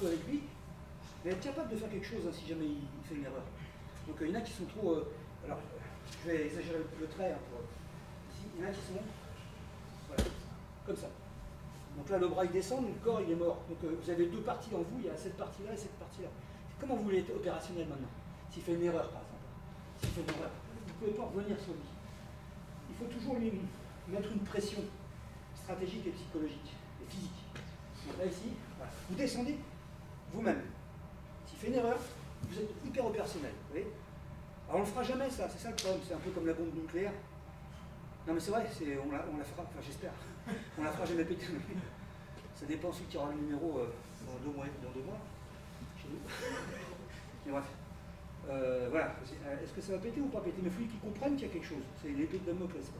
peu avec lui, mais être capable de faire quelque chose hein, si jamais il fait une erreur. Donc il y en a qui sont trop... alors, je vais exagérer le trait. Hein, ici, il y en a qui sont... Voilà, comme ça. Donc là, le bras il descend, le corps il est mort. Donc vous avez deux parties en vous, il y a cette partie-là et cette partie-là. Comment vous voulez être opérationnel maintenant? S'il fait une erreur, par exemple. S'il fait une erreur, vous ne pouvez pas revenir sur lui. Il faut toujours lui mettre une pression stratégique et psychologique, et physique. Donc là, ici, voilà. Vous descendez vous-même. S'il fait une erreur, vous êtes hyper opérationnel. Vous voyez? Alors on ne le fera jamais, ça, c'est ça le problème. C'est un peu comme la bombe nucléaire. Non mais c'est vrai, on la fera, enfin j'espère, on la fera jamais péter. Ça dépend celui qui aura le numéro dans 2 mois, chez nous. Mais bref. Voilà, est-ce que ça va péter ou pas péter? Mais il faut qu'ils comprennent qu'il y a quelque chose. C'est l'épée de Damoclès.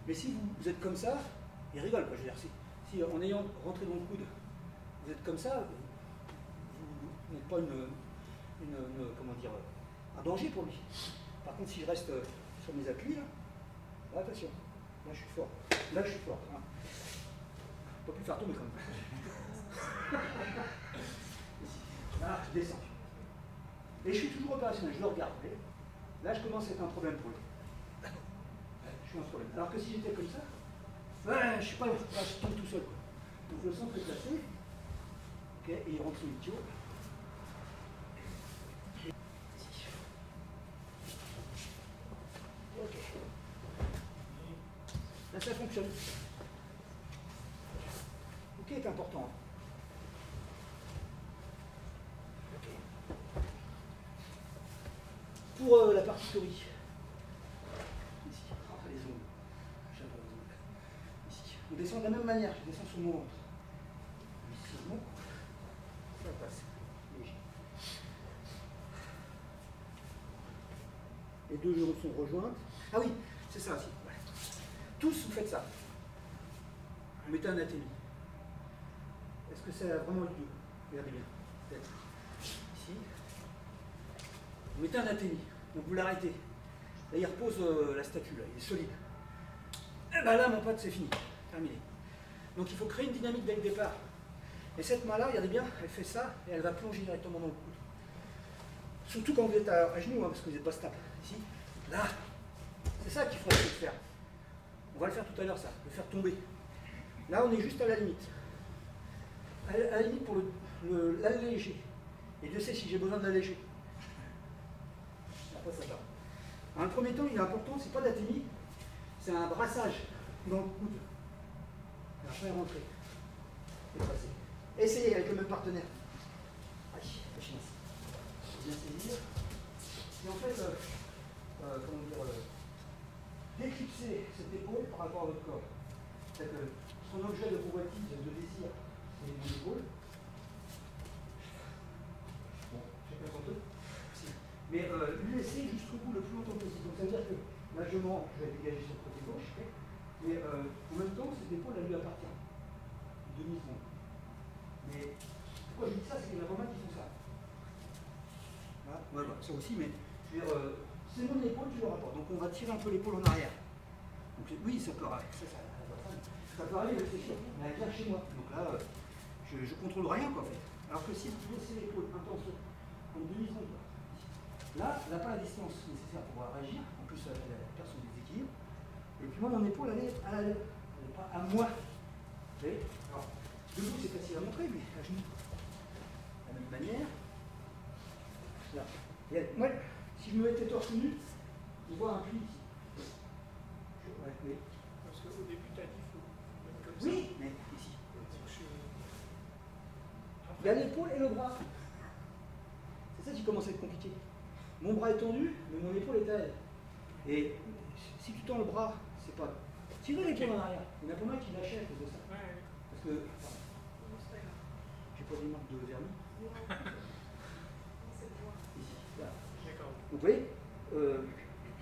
Mais si vous êtes comme ça, ils rigolent. Quoi. Je veux dire, si en ayant rentré dans le coude, vous êtes comme ça, vous n'êtes pas comment dire, un danger pour lui. Par contre, si je reste sur mes appuis, là, attention, là je suis fort. Là je suis fort. Hein. Pas plus faire tomber quand même. Là, je descends. Et je suis toujours opérationnel, je le regarde. Là, je commence à être un problème pour lui. Je suis un problème. Alors que si j'étais comme ça, ouais, je suis pas, là, je tombe tout seul. Quoi. Donc le centre est placé, okay, et il rentre sous l'idiot. Ok. Là, ça fonctionne. Ok est important. Pour la partie théorie, ici, les ongles, ici, on descend de la même manière, je descends sur mon ventre. Ici, non, ça passe, léger. Les deux jambes sont rejointes. Ah oui, c'est ça aussi. Ouais. Tous, vous faites ça. Vous mettez un athénie. Est-ce que ça a vraiment lieu? Regardez bien. Peut-être. Ici. Vous mettez un athénie. Donc vous l'arrêtez. Là, il repose la statue, là, il est solide. Et bien là, mon pote, c'est fini. Terminé. Donc il faut créer une dynamique dès le départ. Et cette main-là, regardez bien, elle fait ça et elle va plonger directement dans le coude. Surtout quand vous êtes à genoux, hein, parce que vous n'êtes pas stable. Ici, là, c'est ça qu'il faudrait faire. On va le faire tout à l'heure, ça, le faire tomber. Là, on est juste à la limite. À la limite pour l'alléger. Et Dieu sait si j'ai besoin de l'alléger. Après, ça part. Alors, le premier temps, il est important, c'est pas d'athénie, c'est un brassage dans le coude. Et après, rentrer. Et passer. Essayez avec le même partenaire. Aïe, lâchez-moi. Bien saisir. Et en fait, comment dire, d'éclipser cette épaule par rapport à votre corps. C'est-à-dire que son objet de convoitise, de désir, c'est mon épaule. Bon, chacun son truc. Mais lui laisser jusqu'au bout le plus longtemps possible. Donc ça veut dire que là je vais dégager sur le côté gauche, mais en même temps, cette épaule, elle lui appartient. Une demi-seconde. Mais pourquoi je dis ça? C'est qu'il y en a pas mal qui font ça. Là, voilà, ça aussi, mais je veux dire, c'est mon épaule, je le rapporte. Donc on va tirer un peu l'épaule en arrière. Donc oui, ça peut arriver. Ça peut arriver, c'est sûr. Mais elle vient chez moi. Donc là, je contrôle rien, quoi, en fait. Alors que si vous laissez l'épaule intense en demi-seconde, là, elle n'a pas la distance nécessaire pour pouvoir réagir. En plus, elle perd son déséquilibre. Et puis moi, mon épaule, elle est à elle n'est pas à moi. Vous voyez? Alors, debout, c'est facile à montrer, mais à genoux, de la même manière. Là. Et moi, si je me mettais torse nu, on voit un pli ici. Ouais, oui. Parce qu'au début, tu as dit qu'il faut mettre comme ça. Oui, mais ici. Il y a l'épaule et le bras. C'est ça qui commence à être compliqué. Mon bras est tendu, mais mon épaule est à elle. Et si tu tends le bras, c'est pas... Tirez l'épaule en arrière. Il y en a pas mal qui lâchaient à cause de ça. Ouais. Parce que... J'ai pas des marques de vernis. Ici, là. D'accord. Donc vous voyez,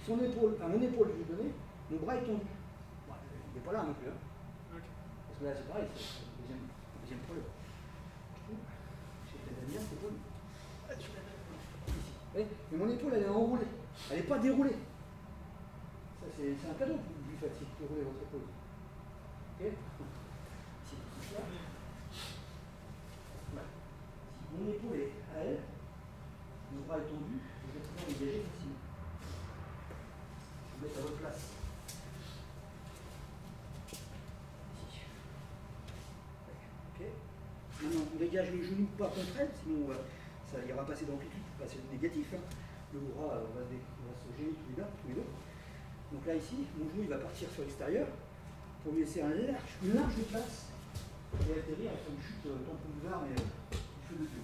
son épaule, à mon épaule, je lui ai donné, mon bras est tendu. Bon, il n'est pas là non plus. Hein. Okay. Parce que là, c'est pareil, c'est le deuxième problème. J'ai fait la mienne, c'est pas lui. Mais mon épaule, elle est enroulée. Elle n'est pas déroulée. Ça, c'est un cadeau que vous lui faites si vous déroulez votre épaule. Ok. Ici, là. Voilà. mon épaule est à elle, mon bras est tendu, je vais pouvoir dégager facilement. Je vais mettre à votre place. Ici. Ok. Maintenant, on dégage les genoux pas contre elle, sinon ça ira passer d'amplitude pour passer le négatif. Hein. Le bras va se gêner tous les deux. Donc là, ici, mon genou il va partir sur l'extérieur pour lui laisser une large place et atterrir avec une chute tampon ouvert et feu de Dieu.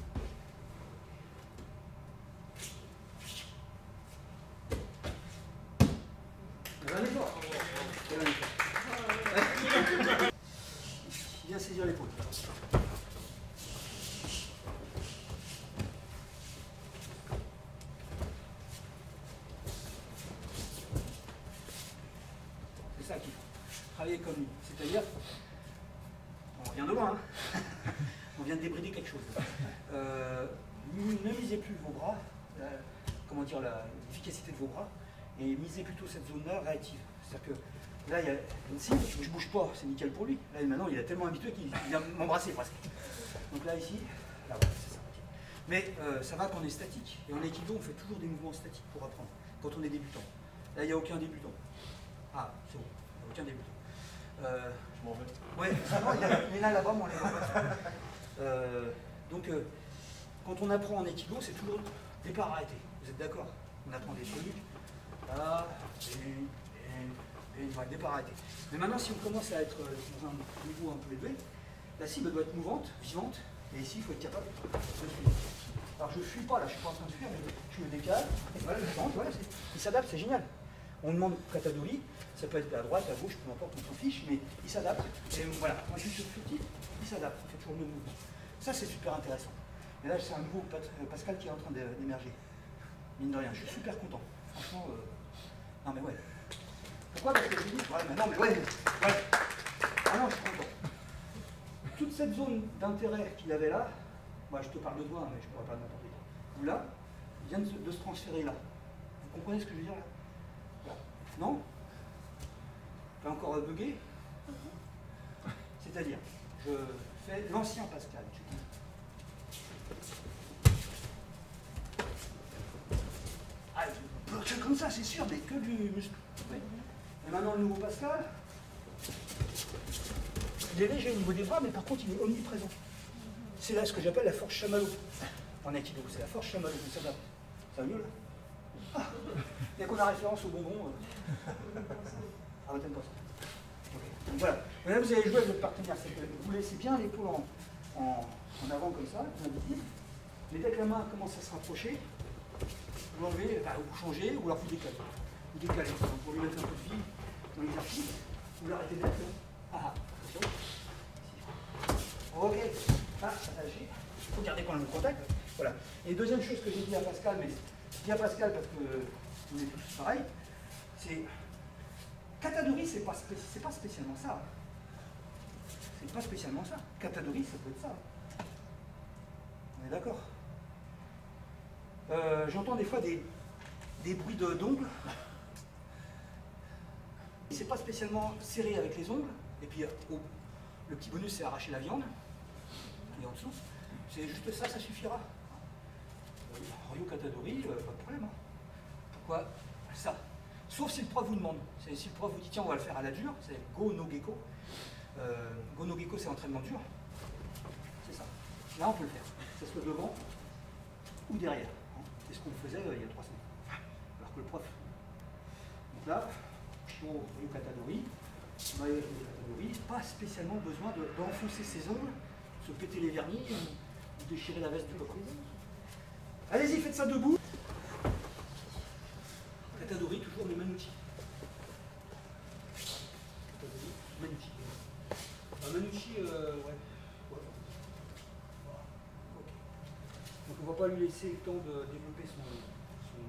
Un effort. Bien saisir l'épaule. C'est ça qu'il faut. Travailler comme lui. C'est-à-dire, on vient de loin, hein. On vient de débrider quelque chose. Ne misez plus vos bras, comment dire, l'efficacité de vos bras, et misez plutôt cette zone-là réactive. C'est-à-dire que là, il y a une cible, je ne bouge pas, c'est nickel pour lui. Là, maintenant, il est tellement habitué qu'il vient m'embrasser presque. Donc là, ici, là, voilà, c'est ça. Mais ça va quand on est statique. Et en aikido, on fait toujours des mouvements statiques pour apprendre, quand on est débutant. Là, il n'y a aucun débutant. Ah, c'est bon, il n'y a aucun débutant. Je m'en vais. Oui, ça va, il y en a là-bas, mais on les voit pas. Donc, quand on apprend en aikido, c'est toujours départ arrêté. Vous êtes d'accord? On apprend des trucs. Là, et voilà, départ arrêté. Mais maintenant, si on commence à être dans un niveau un peu élevé, la cible doit être mouvante, vivante, et ici, il faut être capable de suivre. Alors, je ne fuis pas, là, je ne suis pas en train de fuir, mais je me décale, et voilà, je rentre, voilà, il s'adapte, c'est génial. On demande Katadori, ça peut être à droite, à gauche, peu importe, on s'en fiche, mais il s'adapte. Et voilà, moi je suis sur petit, il s'adapte, on fait toujours le même mouvement. Ça, c'est super intéressant. Et là, c'est un nouveau Pascal qui est en train d'émerger. Mine de rien, je suis super content. Franchement, non mais ouais. Pourquoi? Parce que je dis, ouais, mais non, mais ouais. Ah non, je suis content. Toute cette zone d'intérêt qu'il avait là, moi je te parle de doigts, mais je ne pourrais pas n'importe quoi. Ou là, il vient de se transférer là. Vous comprenez ce que je veux dire là? Voilà. Non? Pas encore bugué? C'est-à-dire, je fais l'ancien Pascal. Ah, que comme ça, c'est sûr, mais que du muscle. Oui. Et maintenant, le nouveau Pascal, il est léger au niveau des bras, mais par contre, il est omniprésent. C'est là ce que j'appelle la force chamallow. En aikido, c'est la force chamallow. Ça va mieux, là? Ah, dès qu'on a référence au bonbon, ah, t'aimes pas ça. Okay. Donc voilà. Et là, vous allez jouer avec votre partenaire. Vous laissez bien l'épaule en avant comme ça, invisible. Mais dès que la main commence à se rapprocher, vous l'enlevez, vous changez, ou alors vous décalez. Vous décalez, pour lui mettre un peu de vie dans l'exercice. Vous l'arrêtez net. Ah, attention. Ok. Ah, attachez. Il faut garder quand même le contact. Voilà. Et deuxième chose que j'ai dit à Pascal, mais je dis à Pascal parce que on est tous pareils, c'est Katadori, c'est pas spécialement ça. C'est pas spécialement ça. Katadori, ça peut être ça. On est d'accord. J'entends des fois des bruits d'ongles. C'est pas spécialement serré avec les ongles. Et puis le petit bonus, c'est arracher la viande qui est en dessous. C'est juste ça, ça suffira. Ryo Katadori, pas de problème. Hein. Pourquoi ça? Sauf si le prof vous demande. Si le prof vous dit tiens, on va le faire à la dure, c'est Go no Gecko. Go no Gecko, c'est entraînement dur. C'est ça. Là, on peut le faire. Que ce soit devant ou derrière. C'est ce qu'on faisait il y a 3 semaines. Alors que le prof. Donc là, Ryo Katadori, pas spécialement besoin d'enfoncer ses ongles, se péter les vernis ou déchirer la veste du copain. Allez-y, faites ça debout. Katadori, toujours le même outil. Katadori, même outil. Même outil, ouais. Ok. Donc on ne va pas lui laisser le temps de développer son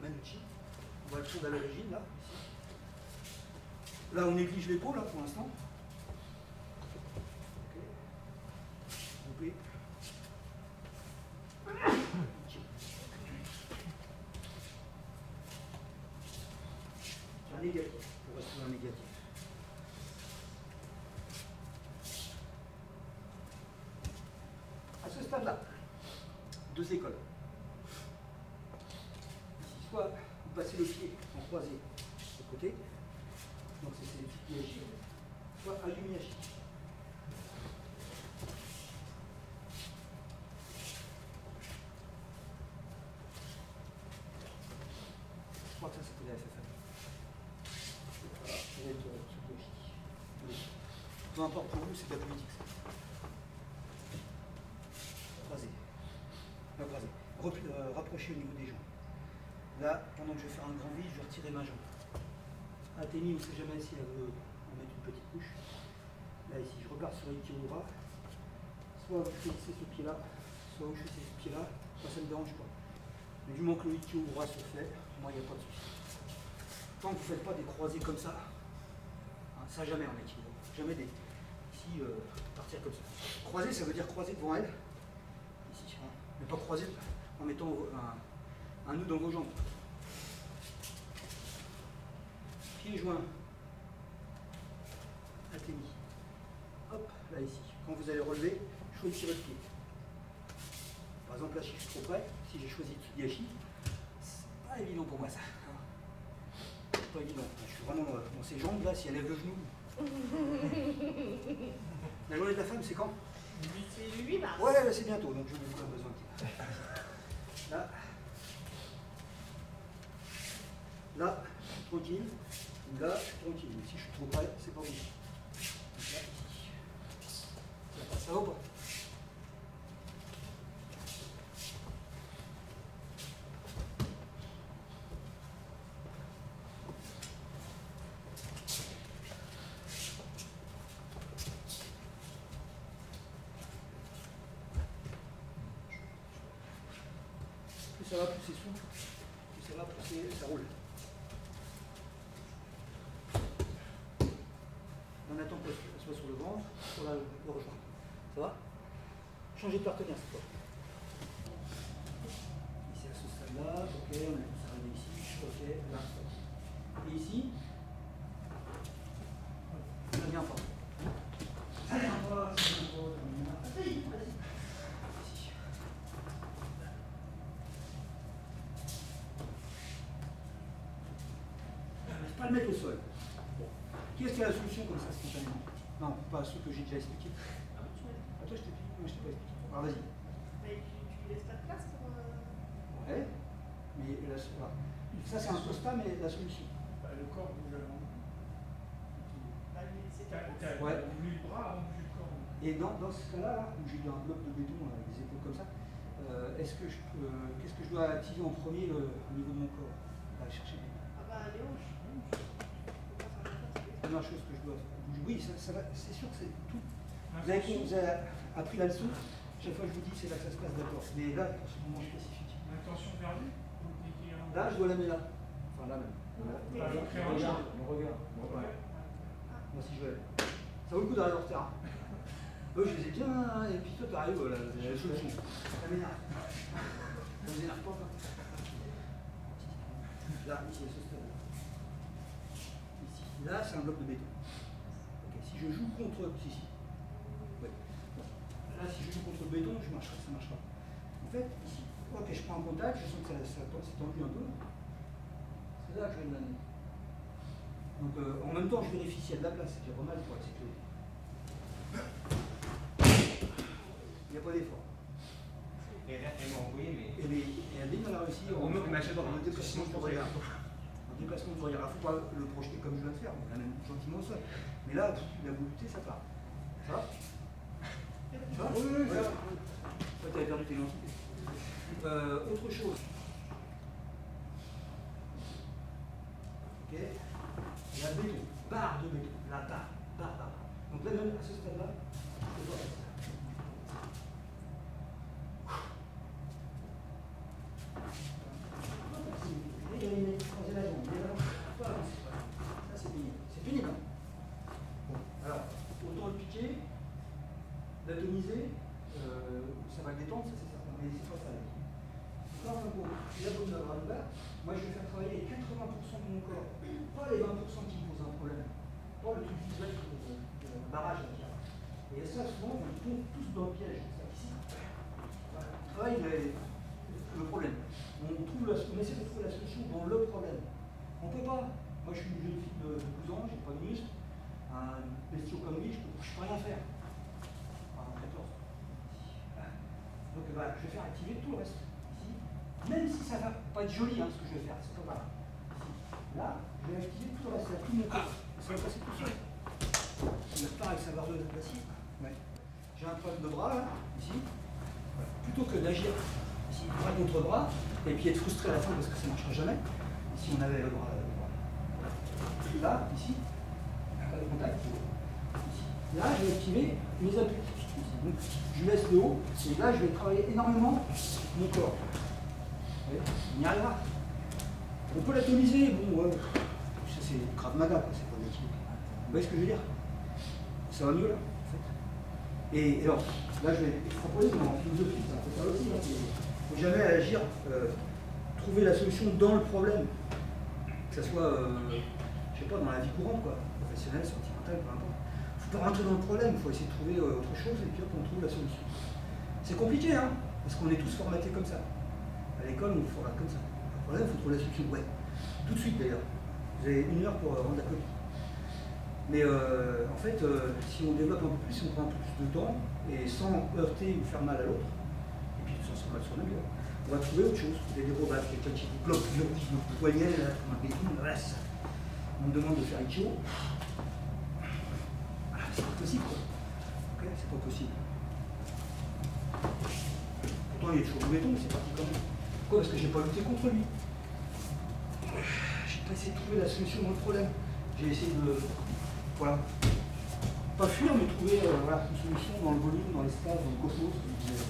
même outil. On va le prendre à l'origine, là, ici. Là, on néglige l'épaule, là, pour l'instant. Ok. Groupé. Un négatif, pour rester un négatif. À ce stade-là, deux écoles. Ici, soit vous passez le pied en croisé de côté, donc c'est Tsukieyashi, soit Ayumiyashi. Je crois que ça s'appelait la FFA. Voilà, ça va être Tsukieyashi. Peu importe pour vous, c'est pas politique ça. Croisé. Rapprochez au niveau des jambes. Là, pendant que je vais faire un grand vide, je vais retirer ma jambe. Athénie, on ne sait jamais si elle veut en mettre une petite couche. Là, ici, je repars sur Ikiura. Soit vous choisissez ce pied-là, soit vous choisissez ce pied-là. Ça ne me dérange pas. Mais du moment que le Ikiura se fait, moi, il n'y a pas de souci. Tant que vous ne faites pas des croisés comme ça, hein, ça jamais en équilibre. Jamais des. Ici, partir comme ça. Croiser, ça veut dire croiser devant elle. Ici, hein. Mais pas croiser en mettant un nœud dans vos jambes. Pieds joints. Athénie. Hop, là ici. Quand vous allez relever, choisissez votre pied. Par exemple, là, si je suis trop près, si j'ai choisi Tsukieyashi, c'est pas évident pour moi ça. C'est pas évident. Je suis vraiment dans ses jambes là, si elle lève le genou. La journée de la femme, c'est quand? C'est le 8 mars. Ouais, c'est bientôt, donc je vais vous en besoin. Là. Là, je suis tranquille. Là, je suis tranquille. Si je suis trop près, c'est pas bon. Donc là, ici. Ça passe, ça va ou pas? Plus ça va, plus c'est souple. Plus ça va, plus ça roule. On attend qu'elle soit sur le ventre pour la rejoindre. Ça va? Changez de partenaire cette fois. Ici à ce stade-là, ok, on a tous arrivé ici, ok, là. Et ici, ça vient fort. Ça vient fort, ça vient fort, vas-y, vas-y. Ici. Ne pas le mettre au sol. Qui est-ce qui a la solution comme ça spontanément? Non, pas ceux que j'ai déjà expliqué. Ah, toi, je t'ai dit, moi je t'ai pas expliqué. Alors vas-y. Mais tu laisses pas de place pour. Ouais, mais voilà. Ça c'est un constat, mais la solution. Bah, le corps bouge avant. C'est Ouais. On bouge le bras, on bouge le corps. Et dans ce cas-là, là, où j'ai un bloc de béton avec des épaules comme ça, qu'est-ce que je dois activer en premier au niveau de mon corps? Aller chercher des. Ah bah les hanches. La première chose que je dois bouger. Oui, ça va, c'est sûr que c'est tout. Vous avez appris la leçon. Chaque fois que je vous dis, c'est là que ça se passe, d'accord. Mais là, pour ce moment spécifique. L'intention perdue. Là, je dois la mettre là. Enfin, là même. Regarde. Ouais. Moi, si je veux. Ça vaut le coup d'arriver en retard. Eux, je les ai bien, et puis toi, t'arrives, voilà, c'est la solution. Ça m'énerve. Ça vous énerve pas, là, ici, à ce stade. Ici. Là, c'est un bloc de béton. Okay. Si je joue contre. Si. Ouais. Là, si je joue contre le béton, ça marchera. En fait, ici, ok, je prends un contact, je sens que ça s'est tendu un peu. C'est là que je vais le donner. Donc, en même temps, je vérifie s'il y a de la place. C'est déjà pas mal pour être sécurisé. Il n'y a pas d'effort. Et elle m'a envoyé, mais. Et Adeline, elle a réussi en déplacement de regard. En déplacement de regard. Il ne faut pas le projeter comme je viens de faire, mais même gentiment au sol. Mais là, la volonté, ça part. Ça va? Ça va? Oui, ça va. Toi, tu avais perdu tes lentilles. Autre chose. Ok? La béton, barre de béton. La barre. Donc là, même à ce stade-là, je dois rester. Ça c'est pénible. C'est pénible. Bon, alors, autant le piquer, l'atomiser, ça va le détendre, ça c'est certain, mais c'est pas ça. Donc là, en gros, l'abdominal là, moi je vais faire travailler 80% de mon corps, pas les 20% qui me posent un problème, pas le truc visuel de barrage à dire. Et ça, souvent, on tombe tous dans le piège. Ça, ici. Voilà. travaille le problème. On essaie de trouver la solution dans le problème. On ne peut pas. Moi, je suis une jeune fille de 12 ans, j'ai pas de muscle, un bestiau comme lui, je ne peux rien faire. Enfin, 14. Donc, voilà, je vais faire activer tout le reste. Ici. Même si ça ne va pas être joli, hein, ce que je vais faire, c'est pas grave. Ici. Là, je vais activer tout le reste, ça va tout mon corps. Ça va passer tout seul. Je vais refaire avec sa barre de l'acier. Ouais. J'ai un problème de bras, là, ici. Voilà. Plutôt que d'agir ici, bras contre bras, et puis être frustré à la fin parce que ça ne marchera jamais. Si on avait le bras, là, ici, pas de contact, ici. Là, je vais activer mes appuis. Donc, je laisse le haut, et là, je vais travailler énormément mon corps. On y arrivera. On peut l'atomiser, bon, ça c'est Krav Maga, c'est pas des trucs. Vous voyez ce que je veux dire? Ça va mieux là, en fait. Et alors, là, je vais extrapoler en philosophie, ça peut faire aussi. Il ne faut jamais agir, trouver la solution dans le problème. Que ce soit, je sais pas, dans la vie courante, quoi, professionnelle, sentimentale, peu importe. Il ne faut pas rentrer dans le problème, il faut essayer de trouver autre chose et puis hop, on trouve la solution. C'est compliqué, hein, parce qu'on est tous formatés comme ça. À l'école, on nous formate comme ça. Le problème, il faut trouver la solution, ouais. Tout de suite d'ailleurs. Vous avez 1 heure pour rendre la copie. Mais en fait, si on développe un peu plus, si on prend un peu plus de temps, et sans heurter ou faire mal à l'autre, et puis sans se faire mal sur nous, on va trouver autre chose. Vous avez des robots, quelqu'un qui vous bloque le poignet, là, comme un béton, voilà, c'est ça. On me demande de faire ichio. Voilà, c'est pas possible, quoi. Ok, c'est pas possible. Pourtant, il est toujours au béton, mais c'est parti quand même. Pourquoi? Parce que j'ai pas lutté contre lui. J'ai pas essayé de trouver la solution dans le problème. J'ai essayé de, voilà, pas fuir, mais trouver voilà, une solution dans le volume, dans l'espace, dans le cosmos, comme disait